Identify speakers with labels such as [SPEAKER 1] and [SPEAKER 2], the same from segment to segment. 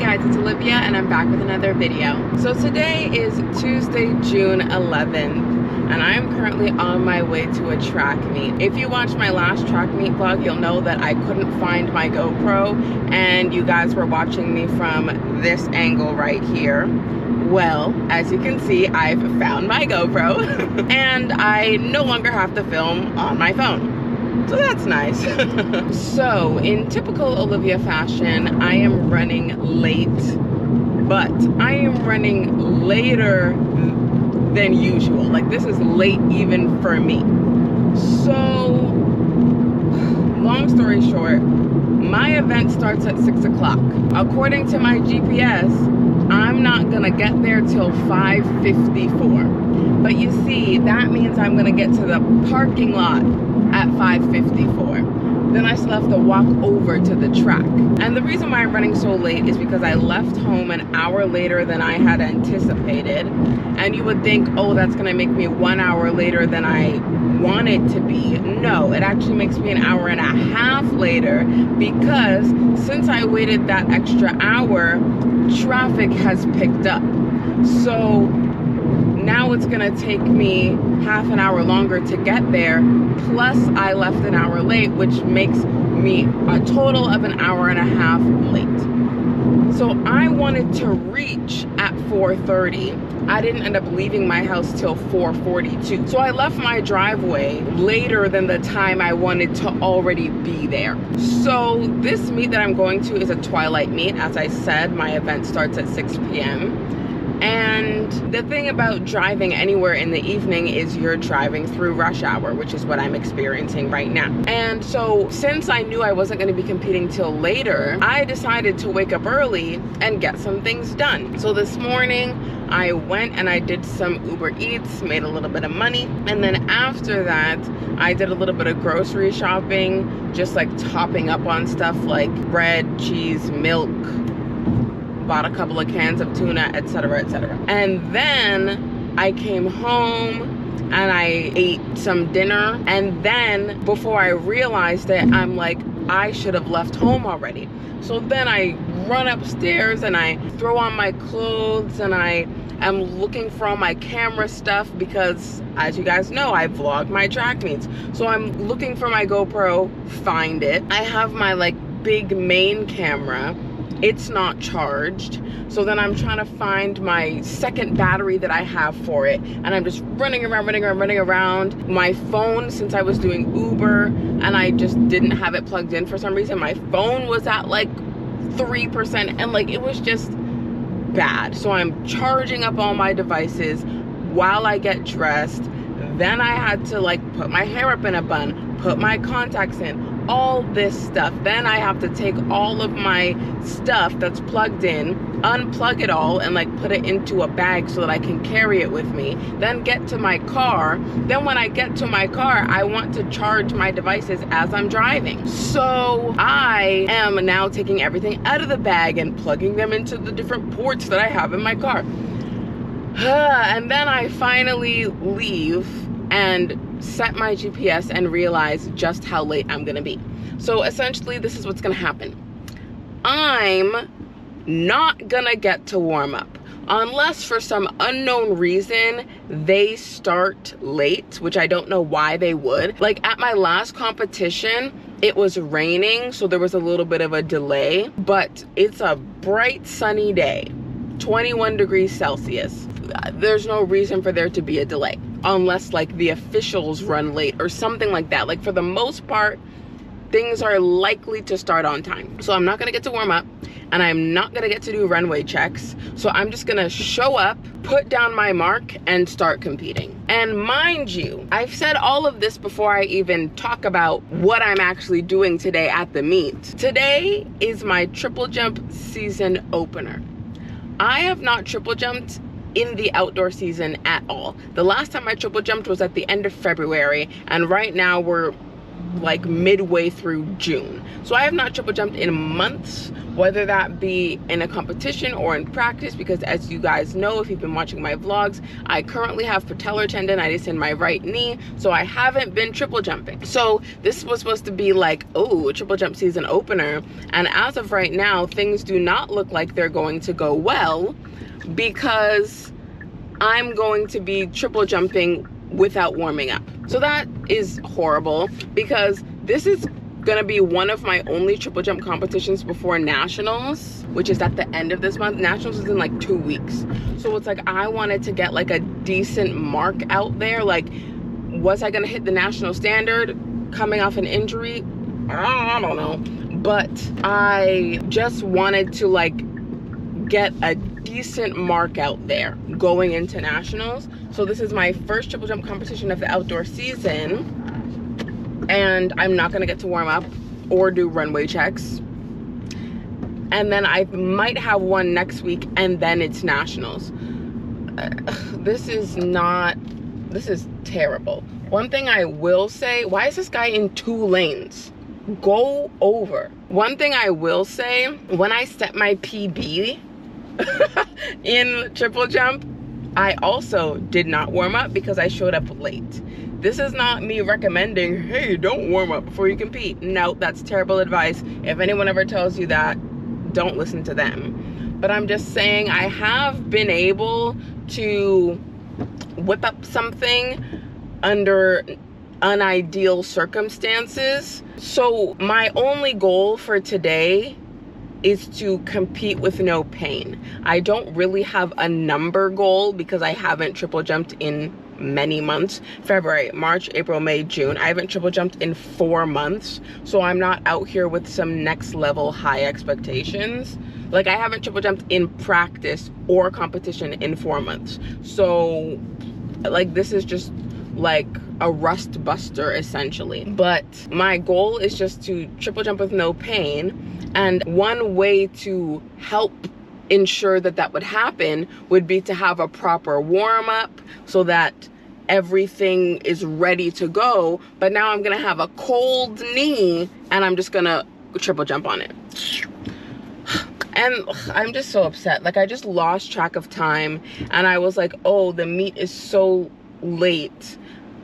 [SPEAKER 1] guys, it's Olivia and I'm back with another video. So today is Tuesday, June 11th, and I'm currently on my way to a track meet. If you watched my last track meet vlog, you'll know that I couldn't find my GoPro and you guys were watching me from this angle right here. Well, as you can see, I've found my GoPro and I no longer have to film on my phone. So that's nice. So in typical Olivia fashion, I am running late, but I am running later than usual. Like, this is late even for me. So long story short, my event starts at 6 o'clock. According to my GPS, I'm not gonna get there till 5:54. But you see, that means I'm gonna get to the parking lot at 5:54. Then I still have to walk over to the track. And the reason why I'm running so late is because I left home an hour later than I had anticipated. And you would think, oh, that's gonna make me 1 hour later than I wanted to be. No, it actually makes me an hour and a half later, because since I waited that extra hour, traffic has picked up. So now it's gonna take me half an hour longer to get there, plus I left an hour late, which makes me a total of an hour and a half late. So I wanted to reach at 4:30. I didn't end up leaving my house till 4:42. So I left my driveway later than the time I wanted to already be there. So this meet that I'm going to is a Twilight meet. As I said, my event starts at 6 p.m. And the thing about driving anywhere in the evening is you're driving through rush hour, which is what I'm experiencing right now. And so since I knew I wasn't going to be competing till later, I decided to wake up early and get some things done. So this morning I went and I did some Uber Eats, made a little bit of money. And then after that, I did a little bit of grocery shopping, just like topping up on stuff like bread, cheese, milk, bought a couple of cans of tuna, etc., etc. And then I came home and I ate some dinner, and then before I realized it, I'm like, I should have left home already. So then I run upstairs and I throw on my clothes and I am looking for all my camera stuff, because as you guys know, I vlog my track meets. So I'm looking for my GoPro, find it. I have my like big main camera. It's not charged. So then I'm trying to find my second battery that I have for it. And I'm just running around. My phone, since I was doing Uber and I just didn't have it plugged in for some reason, my phone was at like 3%, and like it was just bad. So I'm charging up all my devices while I get dressed. Then I had to like put my hair up in a bun, put my contacts in, all this stuff. Then I have to take all of my stuff that's plugged in, unplug it all, and like put it into a bag so that I can carry it with me. Then get to my car. Then when I get to my car, I want to charge my devices as I'm driving. So I am now taking everything out of the bag and plugging them into the different ports that I have in my car. And then I finally leave and set my GPS and realize just how late I'm gonna be. So essentially, this is what's gonna happen. I'm not gonna get to warm up unless for some unknown reason they start late, which I don't know why they would. Like at my last competition, it was raining, so there was a little bit of a delay, but it's a bright sunny day, 21 degrees Celsius. There's no reason for there to be a delay unless like the officials run late or something like that. Like for the most part, things are likely to start on time. So I'm not gonna get to warm up and I'm not gonna get to do runway checks. So I'm just gonna show up, put down my mark, and start competing. And mind you, I've said all of this before I even talk about what I'm actually doing today at the meet. Today is my triple jump season opener. I have not triple jumped in the outdoor season at all. The last time I triple jumped was at the end of February, and right now we're like midway through June. So I have not triple jumped in months, whether that be in a competition or in practice, because as you guys know, if you've been watching my vlogs, I currently have patellar tendonitis in my right knee, so I haven't been triple jumping. So this was supposed to be like, oh, a triple jump season opener, and as of right now, things do not look like they're going to go well, because I'm going to be triple jumping without warming up. So that is horrible, because this is gonna be one of my only triple jump competitions before nationals, which is at the end of this month. Nationals is in like 2 weeks. So it's like, I wanted to get like a decent mark out there. Like, was I gonna hit the national standard coming off an injury? I don't know. But I just wanted to like get a decent mark out there going into nationals. So this is my first triple jump competition of the outdoor season, and I'm not gonna get to warm up or do runway checks. And then I might have one next week, and then it's nationals. This is terrible. One thing I will say, why is this guy in 2 lanes? Go over. One thing I will say, when I set my PB in triple jump, I also did not warm up because I showed up late. This is not me recommending, hey, don't warm up before you compete. No, that's terrible advice. If anyone ever tells you that, don't listen to them. But I'm just saying, I have been able to whip up something under unideal circumstances. So my only goal for today is to compete with no pain. I don't really have a number goal because I haven't triple jumped in many months. February, March, April, May, June. I haven't triple jumped in 4 months. So I'm not out here with some next level high expectations. Like, I haven't triple jumped in practice or competition in 4 months. So like, this is just like a rust buster essentially. But my goal is just to triple jump with no pain. And one way to help ensure that that would happen would be to have a proper warm up so that everything is ready to go. But now I'm gonna have a cold knee and I'm just gonna triple jump on it. And I'm just so upset. Like, I just lost track of time, and I was like, oh, the meet is so late.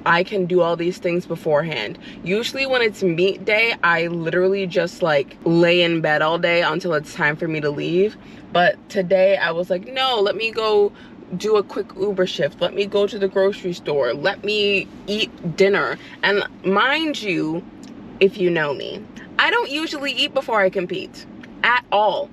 [SPEAKER 1] I can do all these things beforehand. Usually when it's meet day, I literally just like lay in bed all day until it's time for me to leave. But today I was like, no, let me go do a quick Uber shift. Let me go to the grocery store. Let me eat dinner. And mind you, if you know me, I don't usually eat before I compete at all.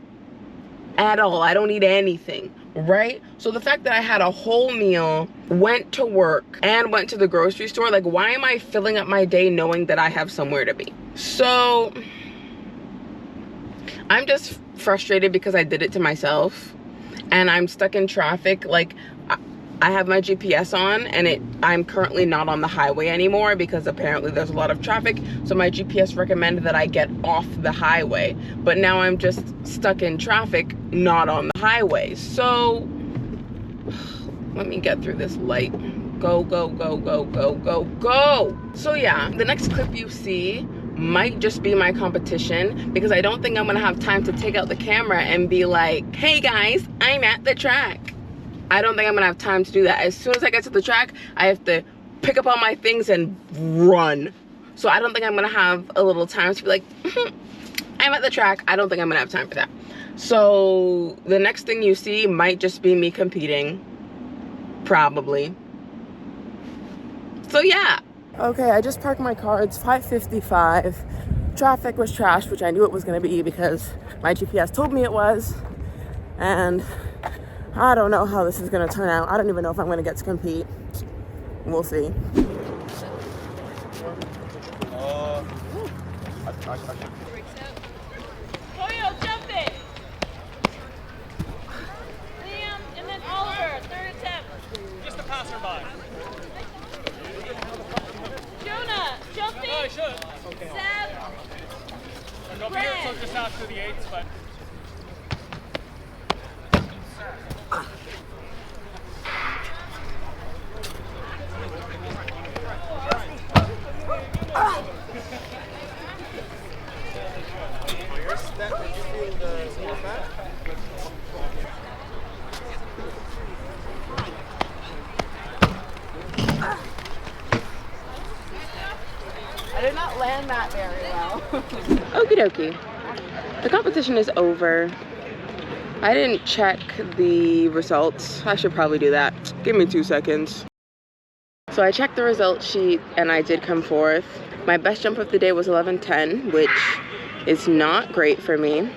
[SPEAKER 1] At all. I don't eat anything. Right? So the fact that I had a whole meal, went to work, and went to the grocery store, like, why am I filling up my day knowing that I have somewhere to be? So I'm just frustrated because I did it to myself, and I'm stuck in traffic. Like, I have my GPS on, and I'm currently not on the highway anymore because apparently there's a lot of traffic. So my GPS recommended that I get off the highway, but now I'm just stuck in traffic, not on the highway. So let me get through this light. Go, go, go, go, go, go, go. So yeah, the next clip you see might just be my competition, because I don't think I'm gonna have time to take out the camera and be like, hey guys, I'm at the track. I don't think I'm gonna have time to do that. As soon as I get to the track, I have to pick up all my things and run. So I don't think I'm gonna have a little time to be like, I'm at the track. I don't think I'm gonna have time for that. So the next thing you see might just be me competing, probably. So yeah. Okay, I just parked my car. It's 5:55. Traffic was trash, which I knew it was gonna be because my GPS told me it was. And I don't know how this is gonna turn out. I don't even know if I'm gonna get to compete. We'll see.
[SPEAKER 2] Toyo, jump it! Liam, and then Oliver, third attempt.
[SPEAKER 3] Just a passerby.
[SPEAKER 2] Jonah, jumping.
[SPEAKER 3] Oh, I should. Okay.
[SPEAKER 2] Seb.
[SPEAKER 3] And don't forget, so just after the 8s, but.
[SPEAKER 1] I did not land that very well. Okie dokie. The competition is over. I didn't check the results. I should probably do that. Give me 2 seconds. So I checked the result sheet and I did come fourth. My best jump of the day was 11:10, which is not great for me.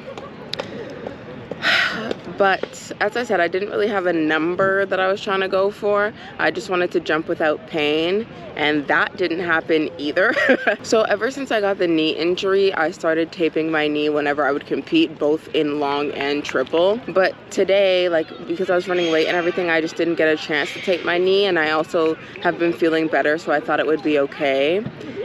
[SPEAKER 1] But as I said, I didn't really have a number that I was trying to go for. I just wanted to jump without pain, and that didn't happen either. So ever since I got the knee injury, I started taping my knee whenever I would compete, both in long and triple. But today, like, because I was running late and everything, I just didn't get a chance to tape my knee, and I also have been feeling better, so I thought it would be okay.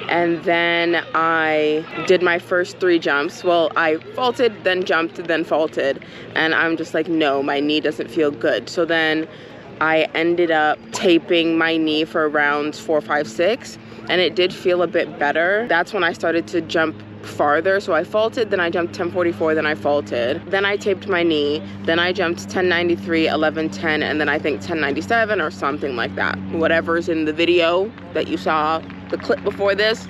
[SPEAKER 1] And then I did my first 3 jumps. Well, I faulted, then jumped, then faulted. And I'm just like, no, my knee doesn't feel good. So then I ended up taping my knee for rounds 4, 5, 6. And it did feel a bit better. That's when I started to jump farther. So I faulted, then I jumped 10:44, then I faulted. Then I taped my knee. Then I jumped 10:93, 11:10, and then I think 10:97 or something like that. Whatever's in the video that you saw, the clip before this,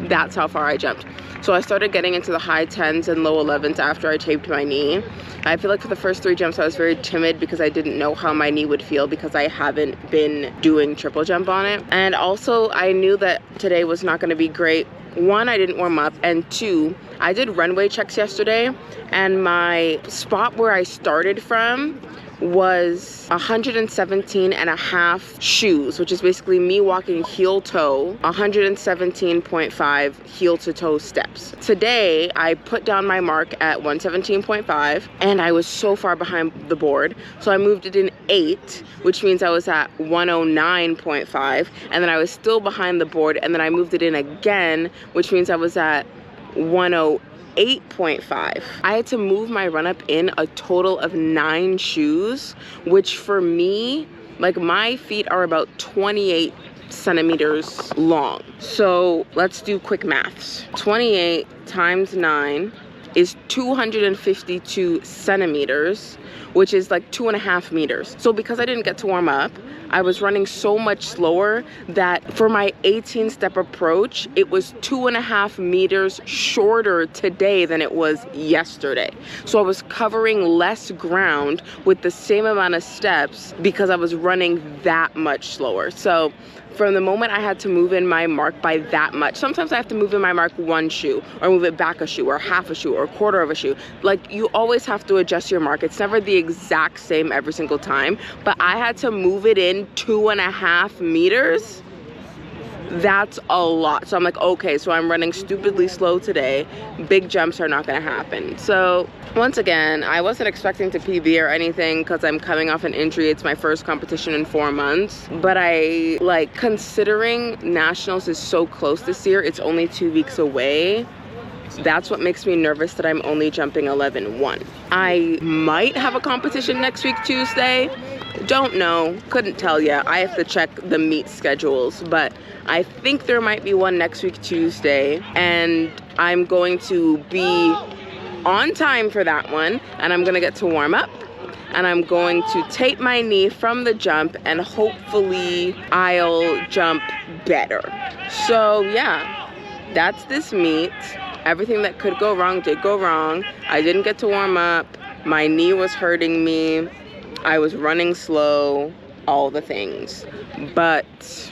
[SPEAKER 1] that's how far I jumped. So I started getting into the high 10s and low 11s after I taped my knee. I feel like for the first 3 jumps I was very timid because I didn't know how my knee would feel because I haven't been doing triple jump on it. And also I knew that today was not going to be great. 1, I didn't warm up, and 2, I did runway checks yesterday, and my spot where I started from was 117.5 shoes, which is basically me walking heel toe, 117.5 heel to toe steps. Today, I put down my mark at 117.5, and I was so far behind the board, so I moved it in 8, which means I was at 109.5, and then I was still behind the board, and then I moved it in again, which means I was at 108.5. I had to move my run up in a total of 9 shoes, which for me, like, my feet are about 28 centimeters long. So let's do quick maths. 28 times 9 is 252 centimeters, which is like 2.5 meters. So because I didn't get to warm up, I was running so much slower that for my 18-step approach, it was 2.5 meters shorter today than it was yesterday. So I was covering less ground with the same amount of steps because I was running that much slower. So from the moment I had to move in my mark by that much, sometimes I have to move in my mark 1 shoe, or move it back a shoe, or half a shoe, or a quarter of a shoe. Like, you always have to adjust your mark. It's never the exact same every single time, but I had to move it in 2.5 meters. That's a lot. So I'm like, okay, so I'm running stupidly slow today. Big jumps are not gonna happen. So once again, I wasn't expecting to PB or anything because I'm coming off an injury. It's my first competition in 4 months. But I, like, considering nationals is so close this year, it's only 2 weeks away. That's what makes me nervous that I'm only jumping 11:1. I might have a competition next week, Tuesday. Don't know, couldn't tell you. I have to check the meet schedules, but I think there might be one next week, Tuesday, and I'm going to be on time for that one, and I'm gonna get to warm up, and I'm going to tape my knee from the jump, and hopefully I'll jump better. So yeah, that's this meet. Everything that could go wrong did go wrong. I didn't get to warm up. My knee was hurting me. I was running slow, all the things. But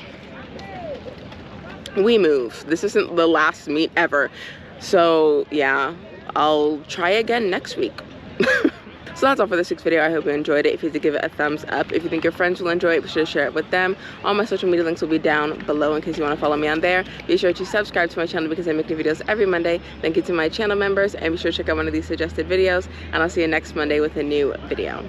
[SPEAKER 1] we move. This isn't the last meet ever. So yeah, I'll try again next week. So that's all for this week's video. I hope you enjoyed it. If you did, give it a thumbs up. If you think your friends will enjoy it, be sure to share it with them. All my social media links will be down below in case you want to follow me on there. Be sure to subscribe to my channel because I make new videos every Monday. Thank you to my channel members, and be sure to check out one of these suggested videos, and I'll see you next Monday with a new video.